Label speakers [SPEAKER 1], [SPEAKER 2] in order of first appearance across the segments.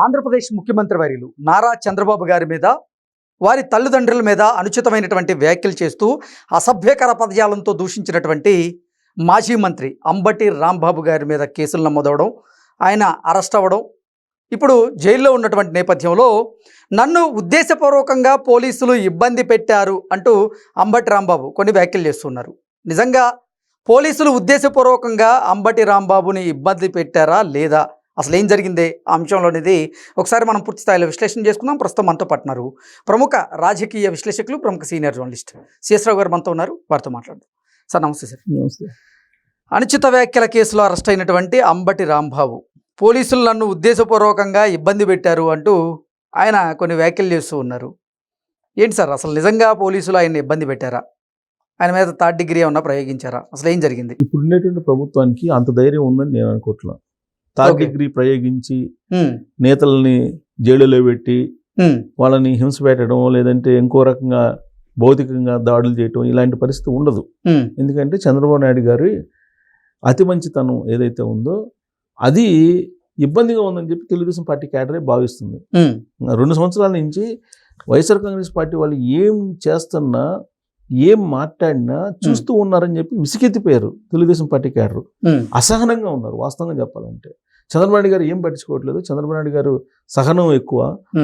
[SPEAKER 1] ఆంధ్రప్రదేశ్ ముఖ్యమంత్రి వర్యులు నారా చంద్రబాబు గారి మీద వారి తల్లిదండ్రుల మీద అనుచితమైనటువంటి వ్యాఖ్యలు చేస్తూ అసభ్యకర పదజాలంతో దూషించినటువంటి మాజీ మంత్రి అంబటి రాంబాబు గారి మీద కేసులు నమోదవడం, ఆయన అరెస్ట్ అవ్వడం, ఇప్పుడు జైల్లో ఉన్నటువంటి నేపథ్యంలో నన్ను ఉద్దేశపూర్వకంగా పోలీసులు ఇబ్బంది పెట్టారు అంటూ అంబటి రాంబాబు కొన్ని వ్యాఖ్యలు చేస్తున్నారు. నిజంగా పోలీసులు ఉద్దేశపూర్వకంగా అంబటి రాంబాబుని ఇబ్బంది పెట్టారా లేదా, అసలు ఏం జరిగిందే ఆ అంశంలోనిది ఒకసారి మనం పూర్తి స్థాయిలో విశ్లేషణ చేసుకుందాం. ప్రస్తుతం మనతో పట్టినారు ప్రముఖ రాజకీయ విశ్లేషకులు, ప్రముఖ సీనియర్ జర్నలిస్ట్ సిఎస్ రావు గారు మనతో ఉన్నారు. వారితో మాట్లాడదాం. సార్ నమస్తే. సార్
[SPEAKER 2] నమస్తే.
[SPEAKER 1] అనుచిత వ్యాఖ్యల కేసులో అరెస్ట్ అయినటువంటి అంబటి రాంబాబు పోలీసులు నన్ను ఉద్దేశపూర్వకంగా ఇబ్బంది పెట్టారు అంటూ ఆయన కొన్ని వ్యాఖ్యలు చేస్తూ ఉన్నారు. ఏంటి సార్, అసలు నిజంగా పోలీసులు ఆయన్ని ఇబ్బంది పెట్టారా? ఆయన మీద థర్డ్ డిగ్రీ ఏమన్నా ప్రయోగించారా? అసలు ఏం జరిగింది?
[SPEAKER 2] ఇప్పుడు ఉండేటువంటి ప్రభుత్వానికి అంత ధైర్యం ఉందని నేను అనుకోవట్లా. థర్డ్ డిగ్రీ ప్రయోగించి నేతల్ని జైలులో పెట్టి వాళ్ళని హింస పెట్టడం, లేదంటే ఇంకో రకంగా భౌతికంగా దాడులు చేయటం, ఇలాంటి పరిస్థితి ఉండదు. ఎందుకంటే చంద్రబాబు నాయుడు గారి అతి మంచితనం ఏదైతే ఉందో అది ఇబ్బందిగా ఉందని చెప్పి తెలుగుదేశం పార్టీ క్యాడరే భావిస్తుంది. 2 సంవత్సరాల నుంచి వైఎస్ఆర్ కాంగ్రెస్ పార్టీ వాళ్ళు ఏం చేస్తున్నా, ఏం మాట్లాడినా చూస్తూ ఉన్నారని చెప్పి విసిగెత్తిపోయారు తెలుగుదేశం పార్టీ క్యాడరు. అసహనంగా ఉన్నారు వాస్తవంగా చెప్పాలంటే. చంద్రబాబు నాయుడు గారు ఏం పట్టించుకోవట్లేదు. చంద్రబాబు నాయుడు గారు సహనం ఎక్కువ,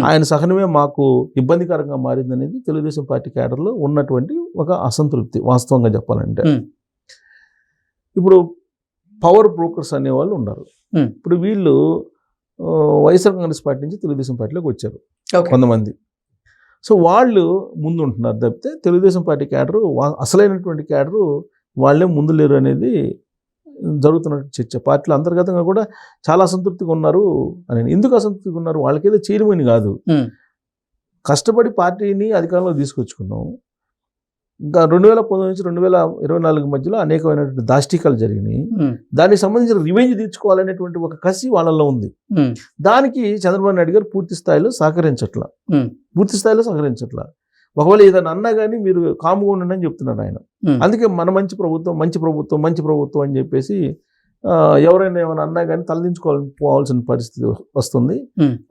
[SPEAKER 2] ఆయన సహనమే మాకు ఇబ్బందికరంగా మారింది అనేది తెలుగుదేశం పార్టీ క్యాడర్లో ఉన్నటువంటి ఒక అసంతృప్తి వాస్తవంగా చెప్పాలంటే. ఇప్పుడు పవర్ బ్రోకర్స్ అనేవాళ్ళు ఉన్నారు. ఇప్పుడు వీళ్ళు వైఎస్ఆర్ కాంగ్రెస్ పార్టీ నుంచి తెలుగుదేశం పార్టీలోకి వచ్చారు కొంతమంది. సో వాళ్ళు ముందు ఉంటున్నారు తప్పితే తెలుగుదేశం పార్టీ క్యాడరు, అసలైనటువంటి క్యాడరు వాళ్ళే ముందు లేరు అనేది జరుగుతున్న చర్చ. పార్టీలో అంతర్గతంగా కూడా చాలా అసంతృప్తిగా ఉన్నారు అని. ఎందుకు అసంతృప్తిగా ఉన్నారు? వాళ్ళకేదో చేయమని కాదు, కష్టపడి పార్టీని అధికారంలో తీసుకొచ్చుకున్నాం. ఇంకా 2019 నుంచి 2024 మధ్యలో అనేకమైనటువంటి దాష్టికాలు జరిగినాయి. దానికి సంబంధించిన రివెంజ్ తీర్చుకోవాలనేటువంటి ఒక కసి వాళ్ళల్లో ఉంది. దానికి చంద్రబాబు నాయుడు గారు పూర్తి స్థాయిలో సహకరించట్లా. ఒకవేళ ఏదైనా అన్నా కానీ మీరు కాముగా ఉండండి అని చెప్తున్నాడు ఆయన. అందుకే మన మంచి ప్రభుత్వం అని చెప్పేసి ఎవరైనా ఏమైనా అన్నా కానీ తలదించుకోవాల్సిన పరిస్థితి వస్తుంది.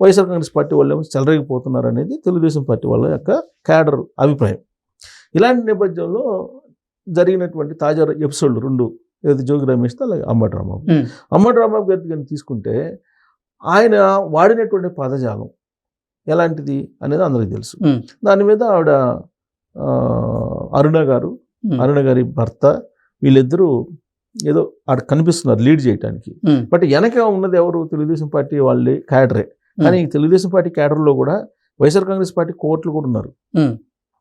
[SPEAKER 2] వైఎస్ఆర్ కాంగ్రెస్ పార్టీ వాళ్ళు ఏమో చెలరేగిపోతున్నారు అనేది తెలుగుదేశం పార్టీ వాళ్ళ యొక్క క్యాడర్ అభిప్రాయం. ఇలాంటి నేపథ్యంలో జరిగినటువంటి తాజా ఎపిసోడ్లు 2, ఏదైతే జోగి రమేష్ అలాగే అంబటి రాంబాబు గారి కానీ తీసుకుంటే ఆయన వాడినటువంటి పదజాలం ఎలాంటిది అనేది అందరికీ తెలుసు. దాని మీద ఆవిడ అరుణ గారి భర్త వీళ్ళిద్దరూ ఏదో ఆడ కనిపిస్తున్నారు లీడ్ చేయడానికి. బట్ వెనక ఉన్నది ఎవరు? తెలుగుదేశం పార్టీ వాళ్ళే క్యాడరే. కానీ తెలుగుదేశం పార్టీ క్యాడర్లో కూడా వైఎస్ఆర్ కాంగ్రెస్ పార్టీ కోర్టులు కూడా ఉన్నారు.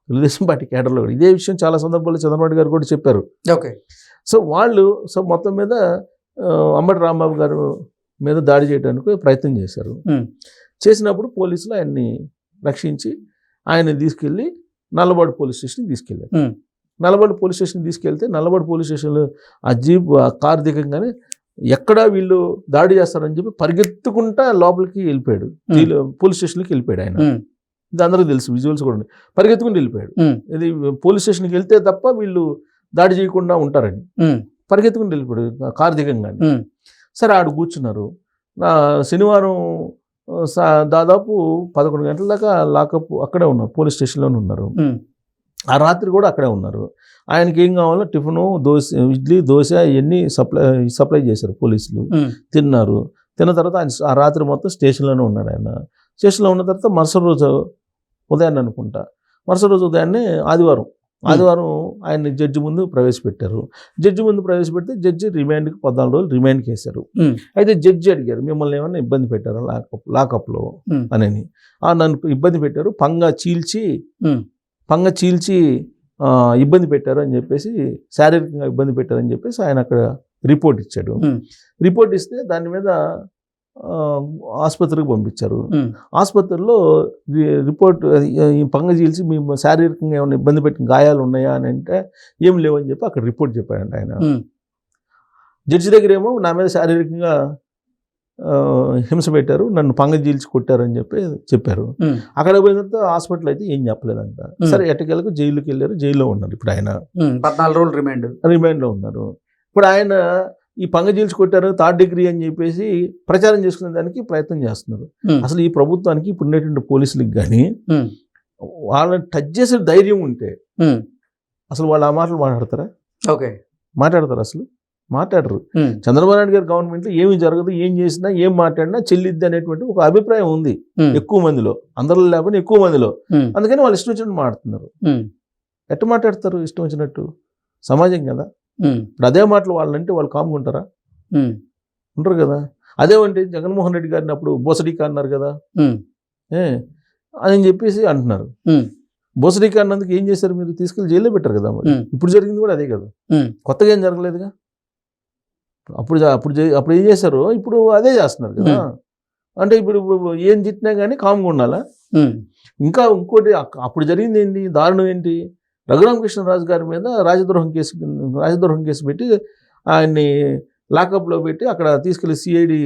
[SPEAKER 2] తెలుగుదేశం పార్టీ క్యాడర్లో కూడా ఇదే విషయం చాలా సందర్భాల్లో చంద్రబాబు గారు కూడా చెప్పారు. సో వాళ్ళు మొత్తం మీద అంబటి రాంబాబు గారు మీద దాడి చేయడానికి ప్రయత్నం చేశారు. చేసినప్పుడు పోలీసులు ఆయన్ని రక్షించి ఆయన్ని తీసుకెళ్ళి నల్లబాడు పోలీస్ స్టేషన్కి తీసుకెళ్ళారు. నల్లబాడు పోలీస్ స్టేషన్కి తీసుకెళ్తే నల్లబాడు పోలీస్ స్టేషన్లో ఆ జీప్ కారు దిగంగానే ఎక్కడా వీళ్ళు దాడి చేస్తారని చెప్పి పరిగెత్తుకుంటా లోపలికి వెళ్ళిపోయాడు. పోలీస్ స్టేషన్కి వెళ్ళిపోయాడు ఆయన. ఇది అందరికీ తెలుసు, విజువల్స్ కూడా పరిగెత్తుకుని వెళ్ళిపోయాడు. ఇది పోలీస్ స్టేషన్కి వెళ్తే తప్ప వీళ్ళు దాడి చేయకుండా ఉంటారని పరిగెత్తుకుని వెళ్ళిపోయాడు కారు దిగంగానే. సరే ఆడు కూర్చున్నారు. శనివారం దాదాపు 11 గంటల దాకా లాకప్ అక్కడే ఉన్నారు, పోలీస్ స్టేషన్లోనే ఉన్నారు. ఆ రాత్రి కూడా అక్కడే ఉన్నారు. ఆయనకి ఏం కావాలో టిఫిను, ఇడ్లీ, దోశ ఇవన్నీ సప్లై చేశారు పోలీసులు. తిన్నారు. తిన్న తర్వాత ఆయన ఆ రాత్రి మొత్తం స్టేషన్లోనే ఉన్నాడు. ఆయన స్టేషన్లో ఉన్న తర్వాత మరుసటి రోజు ఉదయాన్నే ఆదివారం ఆయన్ని జడ్జి ముందు ప్రవేశపెట్టారు. ప్రవేశపెడితే జడ్జి రిమాండ్కి 14 రోజులు రిమాండ్కి వేశారు. అయితే జడ్జి అడిగారు, మిమ్మల్ని ఏమన్నా ఇబ్బంది పెట్టారా లాకప్లో అని. నన్ను ఇబ్బంది పెట్టారు, పంగ చీల్చి ఇబ్బంది పెట్టారు అని చెప్పేసి, శారీరకంగా ఇబ్బంది పెట్టారని చెప్పేసి ఆయన అక్కడ రిపోర్ట్ ఇచ్చాడు. రిపోర్ట్ ఇస్తే దాని మీద ఆసుపత్రికి పంపించారు. ఆసుపత్రిలో రిపోర్ట్ పంగ చీల్చి మీ శారీరకంగా ఏమైనా ఇబ్బంది పెట్టిన గాయాలు ఉన్నాయా అని అంటే ఏం లేవని చెప్పి అక్కడ రిపోర్ట్ చెప్పాడంట ఆయన. జడ్జి దగ్గర ఏమో నా మీద శారీరకంగా హింస పెట్టారు, నన్ను పంగ చీల్చి కొట్టారు అని చెప్పారు. అక్కడ పోయిన తర్వాత హాస్పిటల్ అయితే ఏం చెప్పలేదంట. సరే ఎట్టకేలకు జైలుకి వెళ్ళారు. జైల్లో ఉన్నారు ఇప్పుడు ఆయన.
[SPEAKER 1] 14 రోజులు రిమాండ్లో ఉన్నారు.
[SPEAKER 2] ఇప్పుడు ఆయన ఈ పంగజీల్చి కొట్టారు 3rd డిగ్రీ అని చెప్పేసి ప్రచారం చేసుకునే దానికి ప్రయత్నం చేస్తున్నారు. అసలు ఈ ప్రభుత్వానికి ఇప్పుడు ఉండేటువంటి పోలీసులకు కానీ వాళ్ళని టచ్ చేసే ధైర్యం ఉంటే అసలు వాళ్ళు ఆ మాటలు మాట్లాడతారా?
[SPEAKER 1] ఓకే,
[SPEAKER 2] మాట్లాడతారు? అసలు మాట్లాడరు. చంద్రబాబు నాయుడు గారి గవర్నమెంట్లో ఏమి జరగదు, ఏం చేసినా ఏం మాట్లాడినా చెల్లిద్ది అనేటువంటి ఒక అభిప్రాయం ఉంది ఎక్కువ మందిలో, అందరిలో లేకపోతే ఎక్కువ మందిలో. అందుకని వాళ్ళు ఇష్టం వచ్చినట్టు మాట్లాడుతున్నారు. ఎట్ట మాట్లాడతారు ఇష్టం వచ్చినట్టు? సమాజం కదా. ఇప్పుడు అదే మాటలు వాళ్ళంటే వాళ్ళు కామ్గా ఉంటారా? ఉంటారు కదా. అదేమంటే జగన్మోహన్ రెడ్డి గారిని అప్పుడు బోసడికా అన్నారు కదా అని చెప్పేసి అంటున్నారు. బోసడికా అన్నందుకు ఏం చేశారు మీరు? తీసుకెళ్ళి జైల్లో పెట్టారు కదా. మరి ఇప్పుడు జరిగింది కూడా అదే కదా, కొత్తగా ఏం జరగలేదుగా. అప్పుడు ఏం చేశారో ఇప్పుడు అదే చేస్తున్నారు కదా. అంటే ఇప్పుడు ఏం తిట్టినా కానీ కామ్గా ఉండాలా? ఇంకా ఇంకోటి అప్పుడు జరిగింది ఏంటి, దారుణం ఏంటి, రఘురామకృష్ణరాజు గారి మీద రాజద్రోహం కేసు పెట్టి ఆయన్ని లాకప్లో పెట్టి అక్కడ తీసుకెళ్లి సిఐడి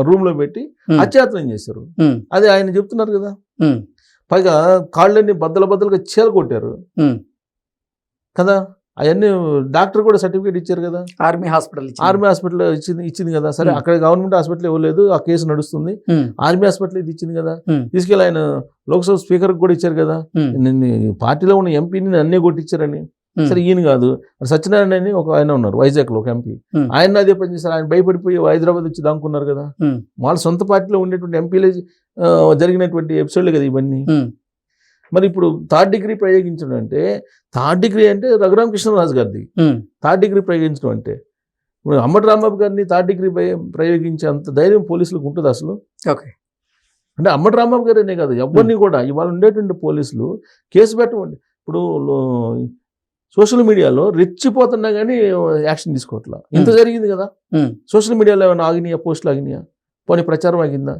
[SPEAKER 2] రూమ్లో పెట్టి అత్యాచారం చేశారు. అది ఆయన చెప్తున్నారు కదా. పైగా కాళ్ళన్నీ బద్దలుగా చీల కొట్టారు కదా. అవన్నీ డాక్టర్ కూడా సర్టిఫికేట్ ఇచ్చారు కదా. ఆర్మీ హాస్పిటల్ ఇచ్చింది కదా. సరే, అక్కడ గవర్నమెంట్ హాస్పిటల్ ఇవ్వలేదు, ఆ కేసు నడుస్తుంది. ఆర్మీ హాస్పిటల్ ఇది ఇచ్చింది కదా. తీసుకెళ్ళి ఆయన లోక్సభ స్పీకర్ కూడా ఇచ్చారు కదా. పార్టీలో ఉన్న ఎంపీని అన్నీ కొట్టించారని. సరే, ఈయన కాదు, సత్యనారాయణ అని ఒక ఆయన ఉన్నారు వైజాగ్లో, ఒక ఎంపీ. ఆయన అదే పని చేశారు. ఆయన భయపడిపోయి హైదరాబాద్ వచ్చి దాక్కున్నారు కదా. వాళ్ళ సొంత పార్టీలో ఉండేటువంటి ఎంపీలే జరిగినటువంటి ఎపిసోడ్లే కదా ఇవన్నీ. మరి ఇప్పుడు 3rd డిగ్రీ ప్రయోగించడం అంటే, 3rd డిగ్రీ అంటే రఘురామకృష్ణరాజు గారిది 3rd డిగ్రీ ప్రయోగించడం అంటే, ఇప్పుడు అంబటి రాంబాబు గారిని 3rd డిగ్రీ ప్రయోగించే అంత ధైర్యం పోలీసులకు ఉంటుంది అసలు?
[SPEAKER 1] ఓకే,
[SPEAKER 2] అంటే అంబటి రాంబాబు గారనే కాదు, ఎవరిని కూడా ఇవాళ ఉండేటువంటి పోలీసులు కేసు పెట్టమండి. ఇప్పుడు సోషల్ మీడియాలో రెచ్చిపోతున్నా కానీ యాక్షన్ తీసుకోవట్లా. ఇంత జరిగింది కదా. సోషల్ మీడియాలో ఏమైనా ఆగినాయా? పోస్టులు ఆగినాయా? పోనీ ప్రచారం ఆగిందా?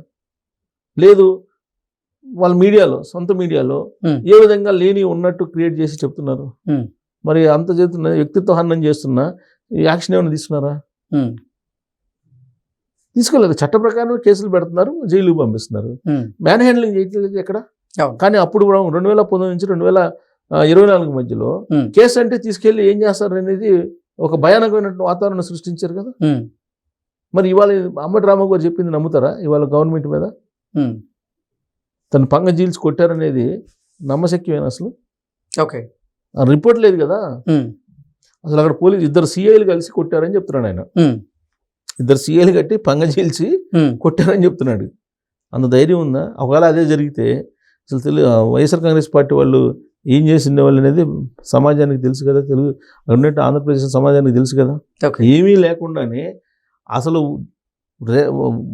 [SPEAKER 2] లేదు. వాళ్ళ మీడియాలో, సొంత మీడియాలో ఏ విధంగా లేని ఉన్నట్టు క్రియేట్ చేసి చెప్తున్నారు. మరి అంత చేస్తున్న వ్యక్తిత్వ హననం చేస్తున్నా యాక్షన్ ఏమైనా తీసుకున్నారా? తీసుకోలేదు. చట్ట ప్రకారం కేసులు పెడుతున్నారు, జైలుకు పంపిస్తున్నారు. మ్యాన్ హ్యాండ్లింగ్ చేయట్లేదు ఎక్కడ. కానీ అప్పుడు 2019 నుంచి 2024 మధ్యలో కేసు అంటే తీసుకెళ్లి ఏం చేస్తారు అనేది ఒక భయానకమైనటువంటి వాతావరణం సృష్టించారు కదా. మరి ఇవాళ అంబటి రాంబాబు గారు చెప్పింది నమ్ముతారా ఇవాళ గవర్నమెంట్ మీద? తను పంగజీల్చి కొట్టారనేది నమ్మశక్యమైన అసలు?
[SPEAKER 1] ఓకే,
[SPEAKER 2] రిపోర్ట్ లేదు కదా. అసలు అక్కడ పోలీసు 2 సిఐలు కలిసి కొట్టారని చెప్తున్నాడు ఆయన. 2 సిఐలు కట్టి పంగజీల్చి కొట్టారని చెప్తున్నాడు. అంత ధైర్యం ఉందా? ఒకవేళ అదే జరిగితే అసలు వైఎస్ఆర్ కాంగ్రెస్ పార్టీ వాళ్ళు ఏం చేసిండే వాళ్ళు అనేది సమాజానికి తెలుసు కదా. ఉన్నట్టు ఆంధ్రప్రదేశ్ సమాజానికి తెలుసు కదా. ఏమీ లేకుండానే అసలు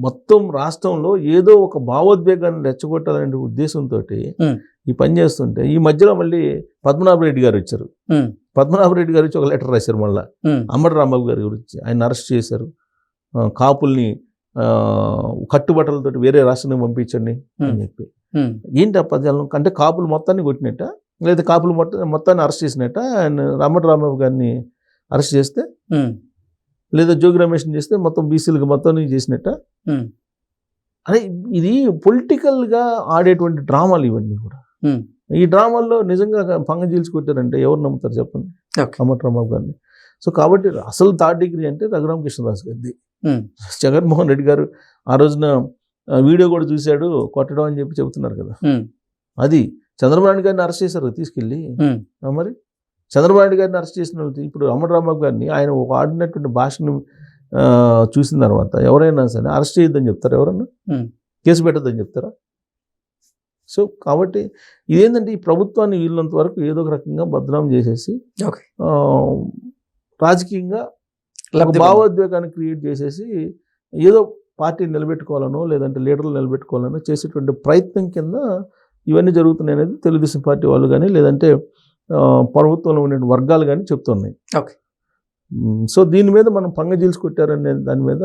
[SPEAKER 2] మొత్తం రాష్ట్రంలో ఏదో ఒక భావోద్వేగాన్ని రెచ్చగొట్టాలనే ఉద్దేశంతో ఈ పని చేస్తుంటే, ఈ మధ్యలో మళ్ళీ పద్మనాభరెడ్డి గారు వచ్చారు. పద్మనాభరెడ్డి గారు వచ్చి ఒక లెటర్ రాశారు మళ్ళీ అంబటి రాంబాబు గారి గురించి. ఆయన అరెస్ట్ చేశారు. కాపుల్ని కట్టుబట్టలతో వేరే రాష్ట్రానికి పంపించండి అని చెప్పి. ఏంటి ఆ పద్యాలను? అంటే కాపులు మొత్తాన్ని కొట్టినట్ట, లేదా కాపులు మొత్తాన్ని అరెస్ట్ చేసినట్ట? ఆయన అంబటి రాంబాబు గారిని అరెస్ట్ చేస్తే, లేదా జోగి రమేష్ని చేస్తే మొత్తం బీసీలకు మొత్తం చేసినట్ట? అదే ఇది పొలిటికల్గా ఆడేటువంటి డ్రామాలు ఇవన్నీ కూడా. ఈ డ్రామాల్లో నిజంగా పంగజీల్చి కొట్టారంటే ఎవరు నమ్ముతారు చెప్పండి? అంబటి రాంబాబు గారిని. సో కాబట్టి అసలు 3rd డిగ్రీ అంటే రఘురామకృష్ణరాజు గారిది. జగన్మోహన్ రెడ్డి గారు ఆ రోజున వీడియో కూడా చూశాడు కొట్టడం అని చెప్పి చెబుతున్నారు కదా. అది చంద్రబాబు నాయుడు గారిని అరెస్ట్ చేశారు తీసుకెళ్ళి. మరి చంద్రబాబు నాయుడు గారిని అరెస్ట్ చేసిన వాళ్ళు ఇప్పుడు అంబటి రాంబాబు గారిని ఆయన ఒక ఆడినటువంటి భాషను చూసిన తర్వాత ఎవరైనా సరే అరెస్ట్ చేయొద్దని చెప్తారా? ఎవరన్నా కేసు పెట్టద్దని చెప్తారా? సో కాబట్టి ఇదేంటంటే ఈ ప్రభుత్వాన్ని వీళ్ళంత వరకు ఏదో ఒక రకంగా బదనాం చేసేసి రాజకీయంగా భావోద్వేగాన్ని క్రియేట్ చేసేసి ఏదో పార్టీని నిలబెట్టుకోవాలనో లేదంటే లీడర్లు నిలబెట్టుకోవాలనో చేసేటువంటి ప్రయత్నం కింద ఇవన్నీ జరుగుతున్నాయి అనేది తెలుగుదేశం పార్టీ వాళ్ళు కానీ లేదంటే ప్రభుత్వంలో ఉండే వర్గాలు కానీ చెప్తున్నాయి.
[SPEAKER 1] ఓకే,
[SPEAKER 2] సో దీని మీద మనం పంగజీల్చి కొట్టారనే దాని మీద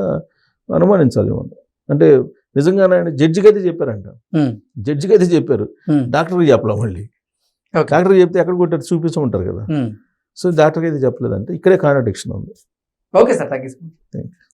[SPEAKER 2] అనుమానించాలి మనం. అంటే నిజంగానే ఆయన జడ్జికి అయితే చెప్పారంట. జడ్జికి అయితే చెప్పారు, డాక్టర్కి చెప్పలే. మళ్ళీ డాక్టర్కి చెప్తే ఎక్కడ కొట్టారు చూపించమంటారు కదా. సో డాక్టర్కి అయితే చెప్పలేదంటే ఇక్కడే కాంట్రడిక్షన్ ఉంది.
[SPEAKER 1] Okay sir, thank you.